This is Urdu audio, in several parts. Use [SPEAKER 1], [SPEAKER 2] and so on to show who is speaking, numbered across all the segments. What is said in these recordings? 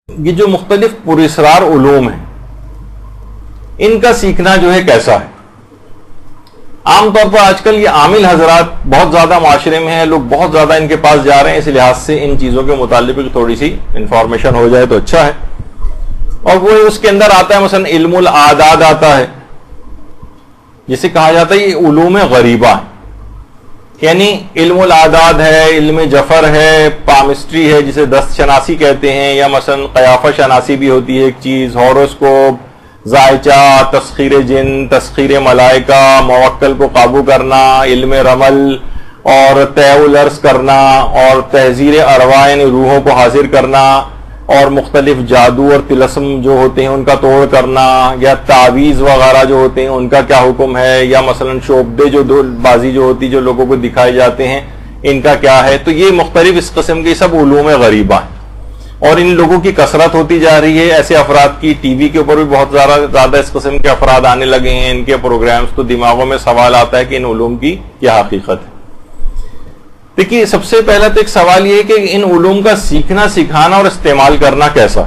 [SPEAKER 1] یہ جو مختلف پراسرار علوم ہیں ان کا سیکھنا جو ہے کیسا ہے؟ عام طور پر آج کل یہ عامل حضرات بہت زیادہ معاشرے میں ہیں، لوگ بہت زیادہ ان کے پاس جا رہے ہیں، اس لحاظ سے ان چیزوں کے متعلق تھوڑی سی انفارمیشن ہو جائے تو اچھا ہے۔ اور وہ اس کے اندر آتا ہے مثلا علم العادات آتا ہے، جسے کہا جاتا ہے یہ علوم غریبہ ہے، یعنی علم العادات ہے، علم جفر ہے، پامسٹری ہے جسے دست شناسی کہتے ہیں، یا مثلا قیافہ شناسی بھی ہوتی ہے ایک چیز، ہاروسکوپ، ذائچہ، تسخیر جن، تسخیر ملائکہ، موکل کو قابو کرنا، علم رمل اور طیع الارض کرنا، اور تحذیر ارواح یعنی روحوں کو حاضر کرنا، اور مختلف جادو اور طلسم جو ہوتے ہیں ان کا توڑ کرنا، یا تعویذ وغیرہ جو ہوتے ہیں ان کا کیا حکم ہے، یا مثلا شعبدے جو بازی جو ہوتی جو لوگوں کو دکھائے جاتے ہیں ان کا کیا ہے۔ تو یہ مختلف اس قسم کے سب علوم غریبہ ہیں، اور ان لوگوں کی کثرت ہوتی جا رہی ہے۔ ایسے افراد کی ٹی وی کے اوپر بھی بہت زیادہ اس قسم کے افراد آنے لگے ہیں، ان کے پروگرامز، تو دماغوں میں سوال آتا ہے کہ ان علوم کی کیا حقیقت ہے۔ دیکھیے سب سے پہلا تو ایک سوال یہ ہے کہ ان علوم کا سیکھنا، سکھانا اور استعمال کرنا کیسا؟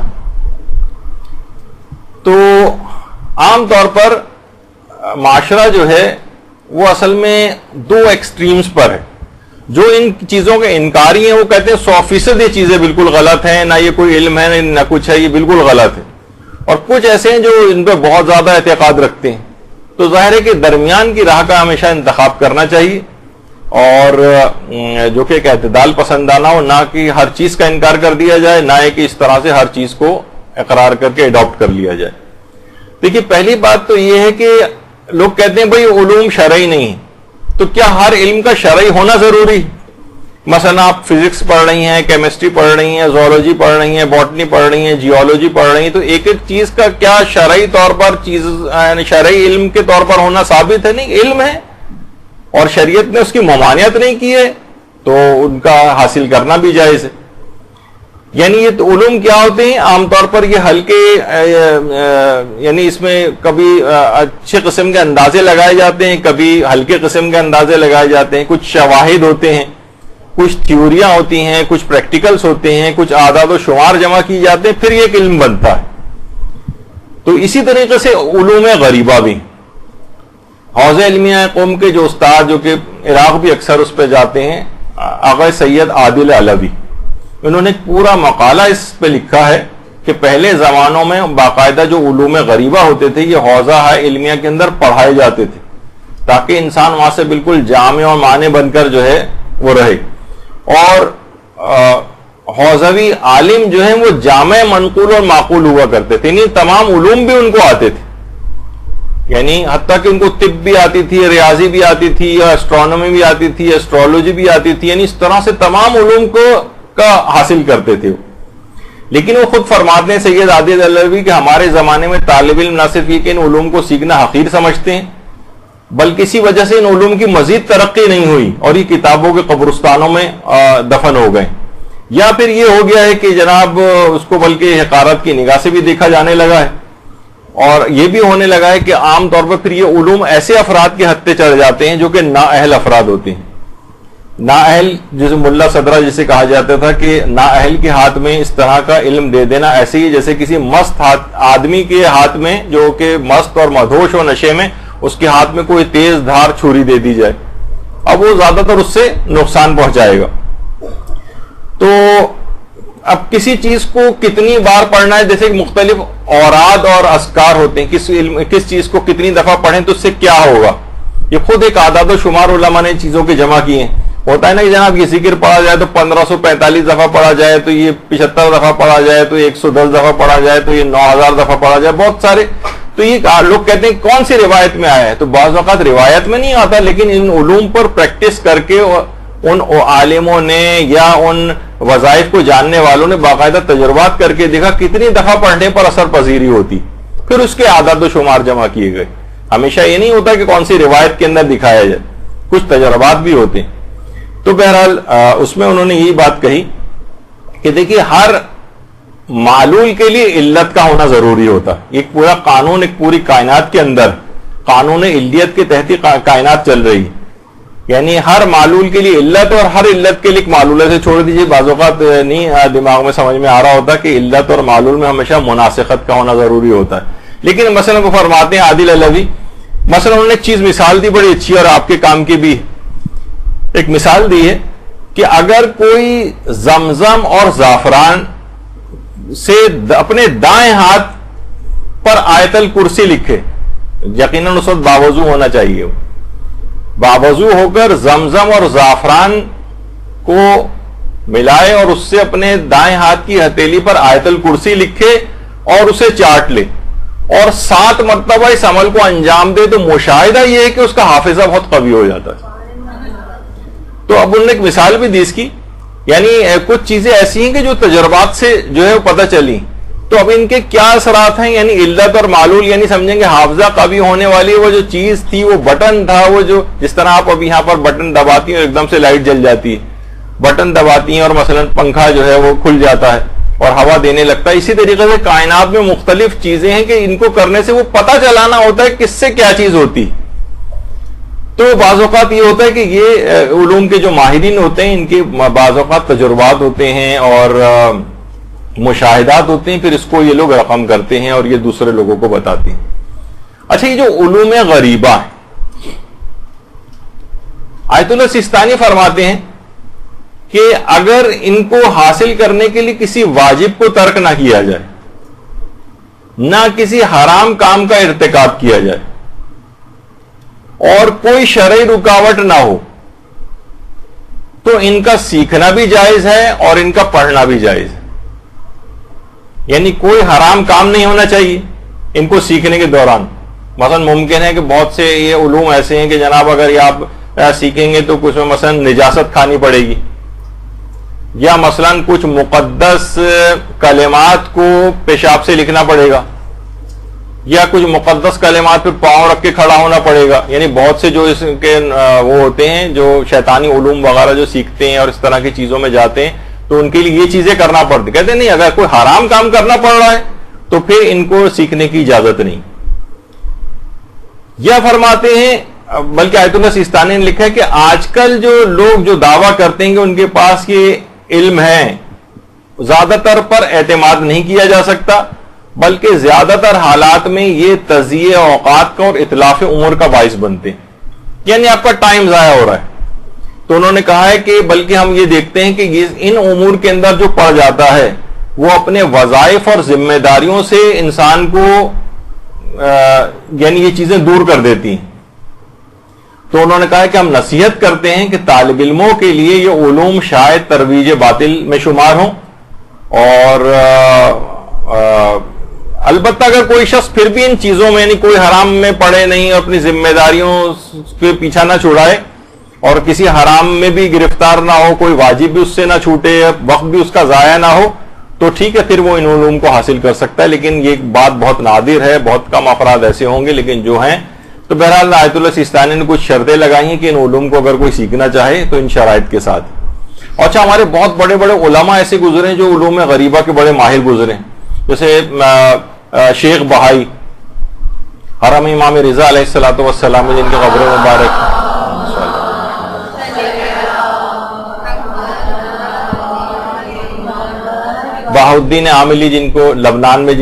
[SPEAKER 1] تو عام طور پر معاشرہ جو ہے وہ اصل میں دو ایکسٹریمز پر ہے۔ جو ان چیزوں کے انکاری ہیں وہ کہتے ہیں 100% یہ چیزیں بالکل غلط ہیں، نہ یہ کوئی علم ہے نہ کچھ ہے، یہ بالکل غلط ہے۔ اور کچھ ایسے ہیں جو ان پہ بہت زیادہ اعتقاد رکھتے ہیں۔ تو ظاہر ہے کہ درمیان کی راہ کا ہمیشہ انتخاب کرنا چاہیے، اور جو کہ ایک اعتدال پسندانہ ہو، نہ کہ ہر چیز کا انکار کر دیا جائے، نہ کہ اس طرح سے ہر چیز کو اقرار کر کے اڈاپٹ کر لیا جائے۔ دیکھیے پہلی بات تو یہ ہے کہ لوگ کہتے ہیں بھئی علوم شرعی نہیں، تو کیا ہر علم کا شرعی ہونا ضروری؟ مثلا آپ فزکس پڑھ رہی ہیں، کیمسٹری پڑھ رہی ہیں، زوالوجی پڑھ رہی ہیں، باٹنی پڑھ رہی ہیں، جیولوجی پڑھ رہی ہیں، تو ایک ایک چیز کا کیا شرعی طور پر یعنی شرعی علم کے طور پر ہونا ثابت ہے؟ نہیں، علم ہے اور شریعت نے اس کی ممانعت نہیں کی ہے، تو ان کا حاصل کرنا بھی جائز ہے۔ یعنی یہ علوم کیا ہوتے ہیں؟ عام طور پر یہ ہلکے یعنی اس میں کبھی اچھے قسم کے اندازے لگائے جاتے ہیں، کبھی ہلکے قسم کے اندازے لگائے جاتے ہیں، کچھ شواہد ہوتے ہیں، کچھ تھیوریاں ہوتی ہیں، کچھ پریکٹیکلز ہوتے ہیں، کچھ اعداد و شمار جمع کی جاتے ہیں، پھر یہ ایک علم بنتا ہے۔ تو اسی طریقے سے علوم غریبہ بھی، حوزہ علمیہ قوم کے جو استاد جو کہ عراق بھی اکثر اس پہ جاتے ہیں، آغا سید عادل علوی، انہوں نے پورا مقالہ اس پہ لکھا ہے کہ پہلے زمانوں میں باقاعدہ جو علوم غریبہ ہوتے تھے یہ حوزہ علمیہ کے اندر پڑھائے جاتے تھے، تاکہ انسان وہاں سے بالکل جامع اور معنی بن کر جو ہے وہ رہے۔ اور حوزوی عالم جو ہیں وہ جامع، منقول اور معقول ہوا کرتے تھے، یعنی تمام علوم بھی ان کو آتے تھے، یعنی حتیٰ کہ ان کو طب بھی آتی تھی، ریاضی بھی آتی تھی، اسٹرانومی بھی آتی تھی، اسٹرالوجی بھی آتی تھی، یعنی اس طرح سے تمام علوم کا حاصل کرتے تھے۔ لیکن وہ خود فرماتے ہیں سید عادل علوی کہ ہمارے زمانے میں طالب علم نہ صرف یہ کہ ان علوم کو سیکھنا حقیر سمجھتے ہیں، بلکہ اسی وجہ سے ان علوم کی مزید ترقی نہیں ہوئی اور یہ کتابوں کے قبرستانوں میں دفن ہو گئے، یا پھر یہ ہو گیا ہے کہ جناب اس کو بلکہ حقارت کی نگاہ سے بھی دیکھا جانے لگا ہے۔ اور یہ بھی ہونے لگا ہے کہ عام طور پر پھر یہ علوم ایسے افراد کے ہتھے چڑھ جاتے ہیں جو کہ نااہل افراد ہوتے ہیں۔ نااہل جسے ملا صدرہ جسے کہا جاتا تھا کہ نااہل کے ہاتھ میں اس طرح کا علم دے دینا ایسے ہی جیسے کسی مست آدمی کے ہاتھ میں جو کہ مست اور مدہوش ہو نشے میں، اس کے ہاتھ میں کوئی تیز دھار چھری دے دی جائے، اب وہ زیادہ تر اس سے نقصان پہنچائے گا۔ تو اب کسی چیز کو کتنی بار پڑھنا ہے، جیسے مختلف اوراد اور اذکار ہوتے ہیں، کس چیز کو کتنی دفعہ پڑھیں تو اس سے کیا ہوگا، یہ خود ایک اعداد و شمار علماء نے چیزوں کے جمع کیے ہیں۔ ہوتا ہے نا کہ جناب یہ ذکر پڑھا جائے تو 1545 دفعہ پڑھا جائے، تو یہ 75 دفعہ پڑھا جائے، تو 110 دفعہ پڑھا جائے، تو یہ 9000 دفعہ پڑھا جائے، بہت سارے۔ تو یہ لوگ کہتے ہیں کون سی روایت میں آیا ہے، تو بعض اوقات روایت میں نہیں آتا، لیکن ان علوم پر پریکٹس کر کے ان عالموں نے یا ان وظائف کو جاننے والوں نے باقاعدہ تجربات کر کے دیکھا کتنی دفعہ پڑھنے پر اثر پذیری ہوتی، پھر اس کے اعداد و شمار جمع کیے گئے۔ ہمیشہ یہ نہیں ہوتا کہ کون سی روایت کے اندر دکھایا جائے، کچھ تجربات بھی ہوتے ہیں۔ تو بہرحال اس میں انہوں نے یہی بات کہی کہ دیکھیے ہر معلول کے لیے علت کا ہونا ضروری ہوتا ہے۔ ایک پورا قانون، ایک پوری کائنات کے اندر قانون علیت کے تحت کائنات چل رہی ہے، یعنی ہر معلول کے لیے علت اور ہر علت کے لیے ایک معلول ہے. چھوڑ دیجیے, بعض اوقات نہیں دماغ میں سمجھ میں آ رہا ہوتا کہ علت اور معلول میں ہمیشہ مناسخت کا ہونا ضروری ہوتا ہے. لیکن مثلا وہ فرماتے ہیں عادل علوی, مثلا انہوں نے ایک چیز مثال دی بڑی اچھی اور آپ کے کام کی بھی ایک مثال دی ہے کہ اگر کوئی زمزم اور زعفران سے اپنے دائیں ہاتھ پر آیت الکرسی لکھے, یقیناً اس وقت باوضو ہونا چاہیے, باوضو ہو کر زمزم اور زعفران کو ملائے اور اس سے اپنے دائیں ہاتھ کی ہتھیلی پر آیت الکرسی لکھے اور اسے چاٹ لے اور 7 مرتبہ اس عمل کو انجام دے, تو مشاہدہ یہ ہے کہ اس کا حافظہ بہت قوی ہو جاتا ہے. تو اب انہوں نے ایک مثال بھی دی اس کی, یعنی کچھ چیزیں ایسی ہیں کہ جو تجربات سے جو ہے وہ پتہ چلی. تو اب ان کے کیا اثرات ہیں, یعنی علت اور معلول, یعنی سمجھیں گے حافظہ قوی ہونے والی وہ جو چیز تھی وہ بٹن تھا, وہ جو جس طرح آپ اب یہاں پر بٹن دباتی ہیں اور ایک دم سے لائٹ جل جاتی ہے, بٹن دباتی ہیں اور مثلا پنکھا جو ہے وہ کھل جاتا ہے اور ہوا دینے لگتا ہے. اسی طریقے سے کائنات میں مختلف چیزیں ہیں کہ ان کو کرنے سے وہ پتہ چلانا ہوتا ہے کس سے کیا چیز ہوتی. تو بعض اوقات یہ ہوتا ہے کہ یہ علوم کے جو ماہرین ہوتے ہیں ان کے بعض اوقات تجربات ہوتے ہیں اور مشاہدات ہوتے ہیں, پھر اس کو یہ لوگ رقم کرتے ہیں اور یہ دوسرے لوگوں کو بتاتے ہیں. اچھا, یہ جو علوم غریبہ ہے, آیت اللہ سیستانی فرماتے ہیں کہ اگر ان کو حاصل کرنے کے لیے کسی واجب کو ترک نہ کیا جائے, نہ کسی حرام کام کا ارتکاب کیا جائے اور کوئی شرعی رکاوٹ نہ ہو, تو ان کا سیکھنا بھی جائز ہے اور ان کا پڑھنا بھی جائز ہے. یعنی کوئی حرام کام نہیں ہونا چاہیے ان کو سیکھنے کے دوران. مثلا ممکن ہے کہ بہت سے یہ علوم ایسے ہیں کہ جناب اگر یہ آپ سیکھیں گے تو کچھ میں مثلا نجاست کھانی پڑے گی, یا مثلا کچھ مقدس کلمات کو پیشاب سے لکھنا پڑے گا, یا کچھ مقدس کلمات پہ پاؤں رکھ کے کھڑا ہونا پڑے گا. یعنی بہت سے جو اس کے وہ ہوتے ہیں جو شیطانی علوم وغیرہ جو سیکھتے ہیں اور اس طرح کی چیزوں میں جاتے ہیں, تو ان کے لیے یہ چیزیں کرنا پڑتی. کہتے ہیں نہیں, اگر کوئی حرام کام کرنا پڑ رہا ہے تو پھر ان کو سیکھنے کی اجازت نہیں. یہ فرماتے ہیں, بلکہ آیت اللہ سیستانی نے لکھا ہے کہ آج کل جو لوگ جو دعویٰ کرتے ہیں کہ ان کے پاس یہ علم ہے, زیادہ تر پر اعتماد نہیں کیا جا سکتا, بلکہ زیادہ تر حالات میں یہ تضییع اوقات کا اور اتلاف عمر کا باعث بنتے ہیں. یعنی آپ کا ٹائم ضائع ہو رہا ہے. تو انہوں نے کہا ہے کہ بلکہ ہم یہ دیکھتے ہیں کہ ان امور کے اندر جو پڑ جاتا ہے وہ اپنے وظائف اور ذمہ داریوں سے انسان کو یعنی یہ چیزیں دور کر دیتی ہیں. تو انہوں نے کہا ہے کہ ہم نصیحت کرتے ہیں کہ طالب علموں کے لیے یہ علوم شاید ترویج باطل میں شمار ہوں, اور البتہ اگر کوئی شخص پھر بھی ان چیزوں میں یعنی کوئی حرام میں پڑے نہیں, اپنی ذمہ داریوں پہ پیچھا نہ چھڑائے اور کسی حرام میں بھی گرفتار نہ ہو, کوئی واجب بھی اس سے نہ چھوٹے, وقت بھی اس کا ضائع نہ ہو, تو ٹھیک ہے, پھر وہ ان علوم کو حاصل کر سکتا ہے. لیکن یہ بات بہت نادر ہے, بہت کم افراد ایسے ہوں گے, لیکن جو ہیں. تو بہرحال آیت اللہ سیستانی نے کچھ شرطیں لگائی ہیں کہ ان علوم کو اگر کوئی سیکھنا چاہے تو ان شرائط کے ساتھ. اچھا, ہمارے بہت بڑے بڑے علماء ایسے گزرے ہیں جو علوم غریبہ کے بڑے ماہر گزرے ہیں, جیسے شیخ بہائی حرم امام رضا علیہ الصلوۃ والسلام, جن کے قبر مبارک بہاؤدین عاملی, جن کو لبنان میں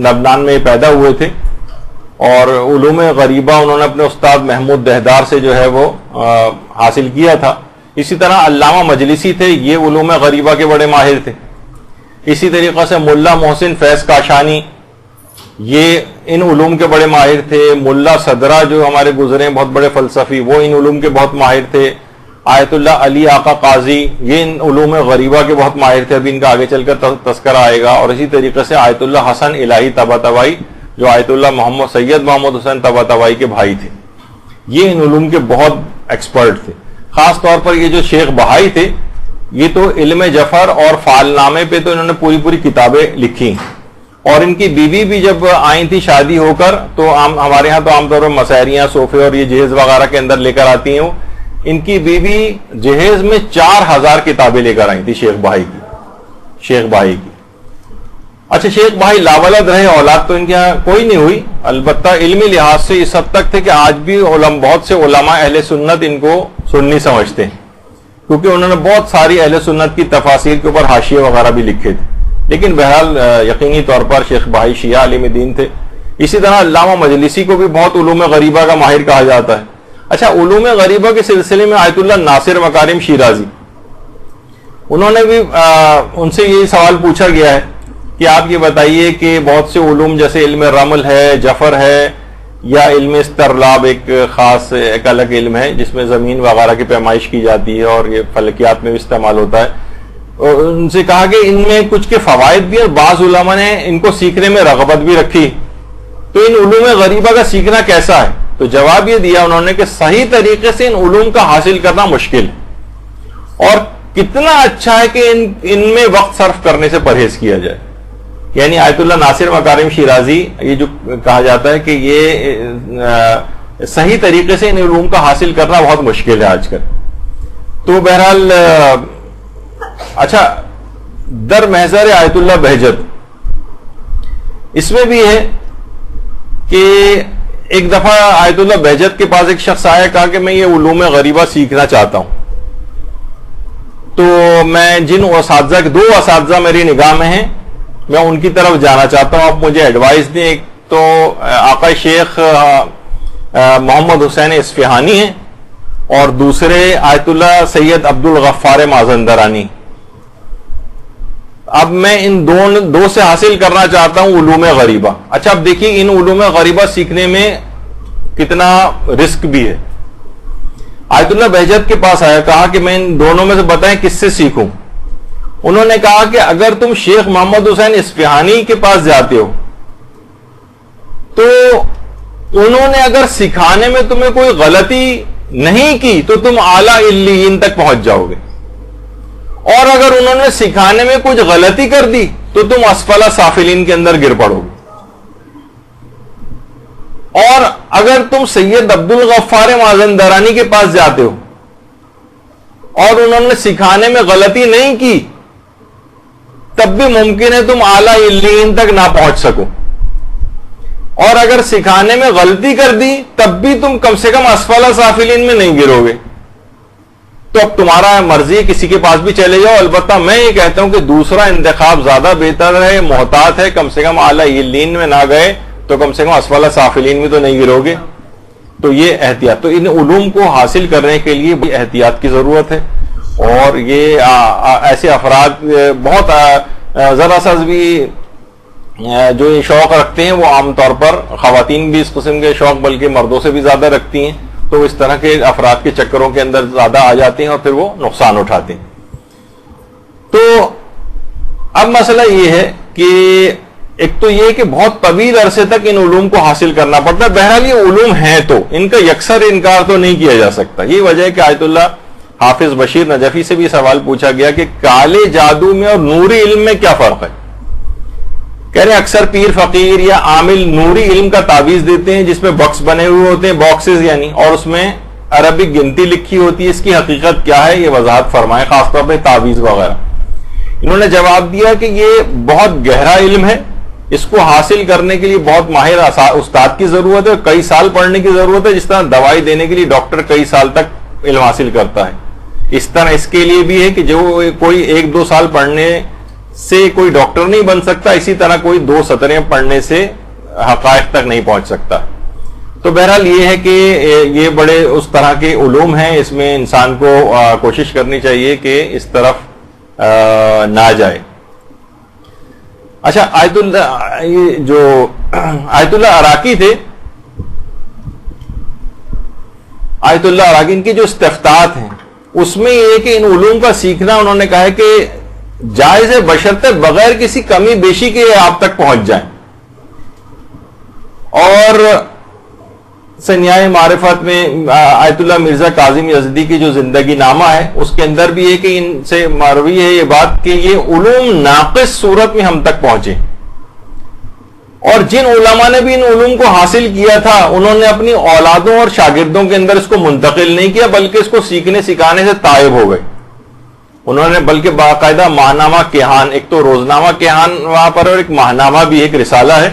[SPEAKER 1] لبنان میں پیدا ہوئے تھے, اور علوم غریبہ انہوں نے اپنے استاد محمود دہدار سے جو ہے وہ حاصل کیا تھا. اسی طرح علامہ مجلسی تھے, یہ علوم غریبہ کے بڑے ماہر تھے. اسی طریقے سے ملا محسن فیض کاشانی, یہ ان علوم کے بڑے ماہر تھے. ملا صدرہ جو ہمارے گزرے بہت بڑے فلسفی, وہ ان علوم کے بہت ماہر تھے. آیت اللہ علی آقا قاضی, یہ ان علوم غریبہ کے بہت ماہر تھے, ابھی ان کا آگے چل کر تذکرہ آئے گا. اور اسی طریقے سے آیت اللہ حسن الہی طباطبائی, جو آیت اللہ سید محمد حسین طباطبائی کے بھائی تھے, یہ ان علوم کے بہت ایکسپرٹ تھے. خاص طور پر یہ جو شیخ بہائی تھے, یہ تو علم جفر اور فعال نامے پہ تو انہوں نے پوری کتابیں لکھی. اور ان کی بیوی بھی جب آئی تھی شادی ہو کر, تو ہمارے ہاں تو عام طور پر مسحریاں, صوفے اور یہ جہیز وغیرہ کے اندر لے کر آتی ہیں. ان کی بیوی جہیز میں 4000 کتابیں لے کر آئی تھی شیخ بہائی کی. اچھا شیخ بھائی لاولد رہے, اولاد تو ان کے یہاں کوئی نہیں ہوئی, البتہ علمی لحاظ سے اس حد تک تھے کہ آج بھی بہت سے علماء اہل سنت ان کو سنی سمجھتے ہیں, کیونکہ انہوں نے بہت ساری اہل سنت کی تفاسیر کے اوپر حاشیے وغیرہ بھی لکھے تھے. لیکن بہرحال یقینی طور پر شیخ بھائی شیعہ عالم دین تھے. اسی طرح علامہ مجلسی کو بھی بہت علوم غریبہ کا ماہر کہا جاتا ہے. اچھا علوم غریبہ کے سلسلے میں آیت اللہ ناصر مکارم شیرازی, انہوں نے بھی ان سے یہ سوال پوچھا گیا ہے کہ آپ یہ بتائیے کہ بہت سے علوم جیسے علم رمل ہے, جفر ہے, یا علم استرلاب ایک خاص ایک الگ علم ہے جس میں زمین وغیرہ کی پیمائش کی جاتی ہے اور یہ فلکیات میں بھی استعمال ہوتا ہے, ان سے کہا کہ ان میں کچھ کے فوائد بھی اور بعض علماء نے ان کو سیکھنے میں رغبت بھی رکھی, تو ان علوم غریبہ کا سیکھنا کیسا ہے؟ تو جواب یہ دیا انہوں نے کہ صحیح طریقے سے ان علوم کا حاصل کرنا مشکل ہے, اور کتنا اچھا ہے کہ ان میں وقت صرف کرنے سے پرہیز کیا جائے. یعنی آیت اللہ ناصر مکارم شیرازی یہ جو کہا جاتا ہے کہ یہ صحیح طریقے سے ان علوم کا حاصل کرنا بہت مشکل ہے آج کل. تو بہرحال اچھا در محضر آیت اللہ بہجت, اس میں بھی ہے کہ ایک دفعہ آیت اللہ بہجت کے پاس ایک شخص آیا, کہا کہ میں یہ علوم غریبہ سیکھنا چاہتا ہوں, تو میں جن اساتذہ کے 2 اساتذہ میری نگاہ میں ہیں میں ان کی طرف جانا چاہتا ہوں, آپ مجھے ایڈوائز دیں. ایک تو آقا شیخ محمد حسین اصفہانی ہیں, اور دوسرے آیت اللہ سید عبد الغفار مازندرانی. اب میں ان دو سے حاصل کرنا چاہتا ہوں علوم غریبہ. اچھا اب دیکھیے ان علوم غریبہ سیکھنے میں کتنا رسک بھی ہے. آیت اللہ بہجت کے پاس آیا, کہا کہ میں ان دونوں میں سے بتائیں کس سے سیکھوں. انہوں نے کہا کہ اگر تم شیخ محمد حسین اصفہانی کے پاس جاتے ہو تو انہوں نے اگر سکھانے میں تمہیں کوئی غلطی نہیں کی تو تم اعلیٰ علیین تک پہنچ جاؤ گے, اور اگر انہوں نے سکھانے میں کچھ غلطی کر دی تو تم اسفل سافلین کے اندر گر پڑو گے. اور اگر تم سید عبد الغفار مازندرانی کے پاس جاتے ہو اور انہوں نے سکھانے میں غلطی نہیں کی تب بھی ممکن ہے تم اعلیٰ علیین تک نہ پہنچ سکو, اور اگر سکھانے میں غلطی کر دی تب بھی تم کم سے کم اسفل سافلین میں نہیں گرو گے. تو اب تمہارا مرضی ہے, کسی کے پاس بھی چلے جاؤ. البتہ میں یہ کہتا ہوں کہ دوسرا انتخاب زیادہ بہتر ہے, محتاط ہے, کم سے کم اعلیٰ علیین میں نہ گئے تو کم سے کم اسفل سافلین میں تو نہیں گرو گے. تو یہ احتیاط, تو ان علوم کو حاصل کرنے کے لیے بھی احتیاط کی ضرورت ہے. اور یہ ایسے افراد بہت ذرا سا بھی جو یہ شوق رکھتے ہیں وہ عام طور پر خواتین بھی اس قسم کے شوق بلکہ مردوں سے بھی زیادہ رکھتی ہیں, تو اس طرح کے افراد کے چکروں کے اندر زیادہ آ جاتے ہیں اور پھر وہ نقصان اٹھاتے ہیں. تو اب مسئلہ یہ ہے کہ ایک تو یہ کہ بہت طویل عرصے تک ان علوم کو حاصل کرنا پڑتا ہے. بہرحال یہ علوم ہیں تو ان کا یکسر انکار تو نہیں کیا جا سکتا. یہ وجہ ہے کہ آیت اللہ حافظ بشیر نجفی سے بھی سوال پوچھا گیا کہ کالے جادو میں اور نوری علم میں کیا فرق ہے. کہہ رہے ہیں اکثر پیر فقیر یا عامل نوری علم کا تعویذ دیتے ہیں جس میں باکس بنے ہوئے ہوتے ہیں, باکسز یعنی, اور اس میں عربک گنتی لکھی ہوتی ہے. اس کی حقیقت کیا ہے یہ وضاحت فرمائیں, خاص طور پہ تعویذ وغیرہ. انہوں نے جواب دیا کہ یہ بہت گہرا علم ہے, اس کو حاصل کرنے کے لیے بہت ماہر استاد کی ضرورت ہے, کئی سال پڑھنے کی ضرورت ہے. جس طرح دوائی دینے کے لیے ڈاکٹر کئی سال تک علم حاصل کرتا ہے, اس طرح اس کے لیے بھی ہے کہ جو کوئی 1-2 سال پڑھنے سے کوئی ڈاکٹر نہیں بن سکتا, اسی طرح کوئی 2 سطریں پڑھنے سے حقائق تک نہیں پہنچ سکتا. تو بہرحال یہ ہے کہ یہ بڑے اس طرح کے علوم ہیں, اس میں انسان کو کوشش کرنی چاہیے کہ اس طرف نہ جائے. اچھا آیت اللہ عراقی تھے, آیت اللہ عراقی ان کی جو استفتاءات ہیں اس میں یہ کہ ان علوم کا سیکھنا انہوں نے کہا ہے کہ جائز ہے بشرطے بغیر کسی کمی بیشی کے آپ تک پہنچ جائیں. اور سنیائے معرفت میں آیت اللہ مرزا کاظم یزدی کی جو زندگی نامہ ہے اس کے اندر بھی ہے کہ ان سے مروی ہے یہ بات کہ یہ علوم ناقص صورت میں ہم تک پہنچے, اور جن علماء نے بھی ان علوم کو حاصل کیا تھا انہوں نے اپنی اولادوں اور شاگردوں کے اندر اس کو منتقل نہیں کیا بلکہ اس کو سیکھنے سکھانے سے تائب ہو گئے. انہوں نے بلکہ باقاعدہ ماہنامہ کیہان، ایک تو روزنامہ کیہان وہاں پر اور ایک ماہنامہ بھی ایک رسالہ ہے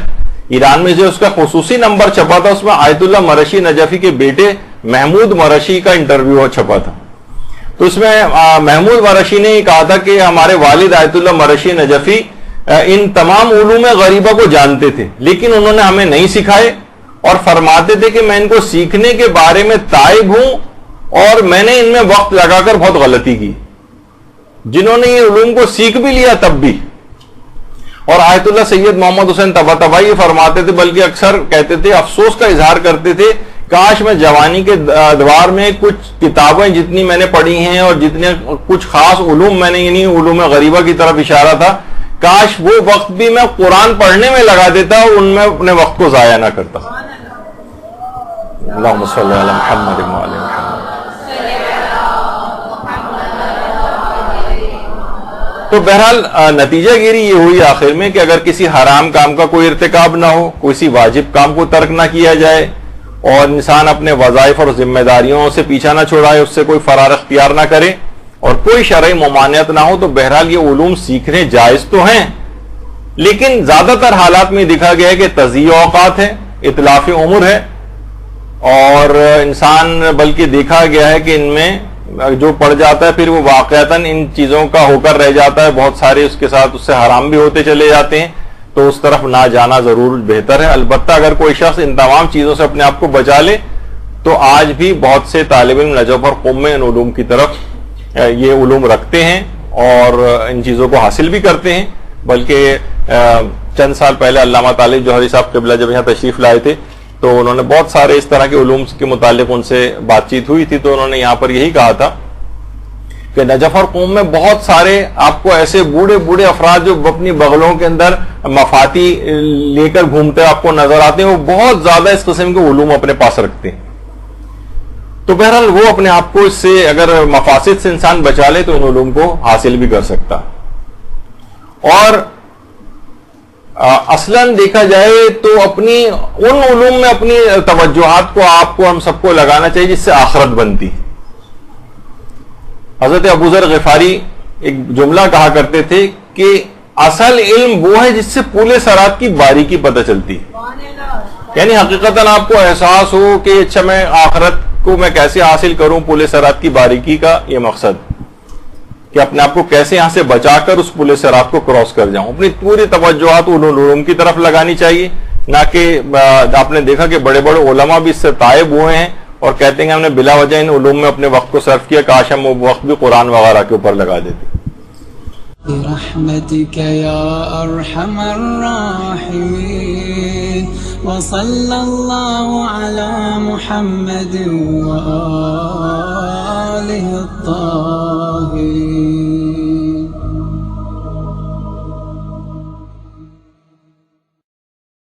[SPEAKER 1] ایران میں جو اس کا خصوصی نمبر چھپا تھا، اس میں آیت اللہ مرشی نجفی کے بیٹے محمود مرشی کا انٹرویو چھپا تھا. تو اس میں محمود مرشی نے یہ کہا تھا کہ ہمارے والد آیت اللہ مرشی نجفی ان تمام علوم غریبہ کو جانتے تھے، لیکن انہوں نے ہمیں نہیں سکھائے اور فرماتے تھے کہ میں ان کو سیکھنے کے بارے میں تائب ہوں اور میں نے ان میں وقت لگا کر بہت غلطی کی. جنہوں نے یہ علوم کو سیکھ بھی لیا تب بھی. اور آیت اللہ سید محمد حسین طباطبائی فرماتے تھے، بلکہ اکثر کہتے تھے، افسوس کا اظہار کرتے تھے، کاش میں جوانی کے ادوار میں کچھ کتابیں جتنی میں نے پڑھی ہیں اور جتنے کچھ خاص علوم میں نے یعنی علوم غریبہ کی طرف اشارہ تھا، کاش وہ وقت بھی میں قرآن پڑھنے میں لگا دیتا اور ان میں اپنے وقت کو ضائع نہ کرتا. اللہم صلی علی محمد و علی محمد. تو بہرحال نتیجہ گیری یہ ہوئی آخر میں کہ اگر کسی حرام کام کا کوئی ارتکاب نہ ہو، کسی واجب کام کو ترک نہ کیا جائے اور انسان اپنے وظائف اور ذمہ داریوں سے پیچھا نہ چھوڑائے، اس سے کوئی فرار اختیار نہ کرے اور کوئی شرعی ممانعت نہ ہو، تو بہرحال یہ علوم سیکھنے جائز تو ہیں. لیکن زیادہ تر حالات میں دیکھا گیا ہے کہ تضییع اوقات ہے، اتلاف عمر ہے، اور انسان بلکہ دیکھا گیا ہے کہ ان میں جو پڑ جاتا ہے پھر وہ واقعتاً ان چیزوں کا ہو کر رہ جاتا ہے، بہت سارے اس کے ساتھ اس سے حرام بھی ہوتے چلے جاتے ہیں. تو اس طرف نہ جانا ضرور بہتر ہے. البتہ اگر کوئی شخص ان تمام چیزوں سے اپنے آپ کو بچا لے تو آج بھی بہت سے طالب علم نجف اور قم میں ان علوم کی طرف یہ علوم رکھتے ہیں اور ان چیزوں کو حاصل بھی کرتے ہیں. بلکہ چند سال پہلے علامہ طالب جوہری صاحب قبلہ جب یہاں تشریف لائے تھے تو انہوں نے بہت سارے اس طرح کے علوم کے متعلق ان سے بات چیت ہوئی تھی، تو انہوں نے یہاں پر یہی کہا تھا کہ نجف اور قوم میں بہت سارے آپ کو ایسے بوڑھے بوڑھے افراد جو اپنی بغلوں کے اندر مفاتی لے کر گھومتے آپ کو نظر آتے ہیں، وہ بہت زیادہ اس قسم کے علوم اپنے پاس رکھتے ہیں. تو بہرحال وہ اپنے آپ کو اس سے اگر مفاسد سے انسان بچا لے تو ان علوم کو حاصل بھی کر سکتا. اور اصلاً دیکھا جائے تو اپنی ان علوم میں اپنی توجہات کو آپ کو ہم سب کو لگانا چاہیے جس سے آخرت بنتی. حضرت ابو ذر غفاری ایک جملہ کہا کرتے تھے کہ اصل علم وہ ہے جس سے پورے سرات کی باریکی پتہ چلتی ہے. یعنی حقیقتاً آپ کو احساس ہو کہ اچھا میں آخرت کو میں کیسے حاصل کروں، پورے سرات کی باریکی کا یہ مقصد کہ اپنے آپ کو کیسے یہاں سے بچا کر اس پورے سرات کو کراس کر جاؤں. اپنی پوری توجہات ان علوم کی طرف لگانی چاہیے، نہ کہ آپ نے دیکھا کہ بڑے بڑے علماء بھی اس سے تائب ہوئے ہیں اور کہتے ہیں کہ ہم نے بلا وجہ ان علوم میں اپنے وقت کو صرف کیا، کاش ہم وہ وقت بھی قرآن وغیرہ کے اوپر لگا دیتے.
[SPEAKER 2] برحمتك يا أرحم الراحمين وصلى الله على محمد وآله الطاهرين.